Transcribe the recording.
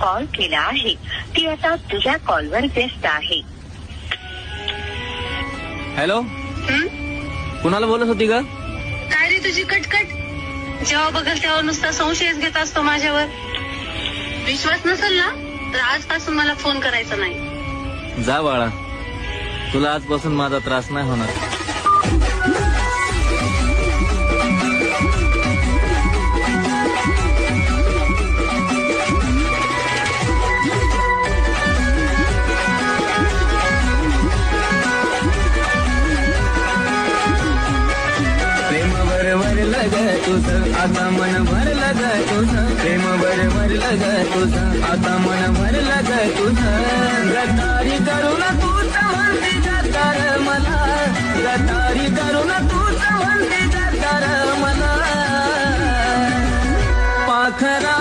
Call केला आहे ती आता तुझ्या कॉलवर व्यस्त आहे. हॅलो, कुणाला बोलत होती ग? काय रे तुझी कटकट? जेव्हा बघल तेव्हा नुसता संशयच घेत असतो माझ्यावर. विश्वास नसेल ना तर आजपासून मला फोन करायचा नाही. जा बाळा, तुला आजपासून माझा त्रास नाही होणार. तुझं आता मन भरलं ग तुझं, प्रेम भरलं ग तुझं, आता मन भरलं ग तुझं. गद्दारी करून तूच म्हणते गद्दार मला, गद्दारी करून तूच म्हणते गद्दार मला. पाखरा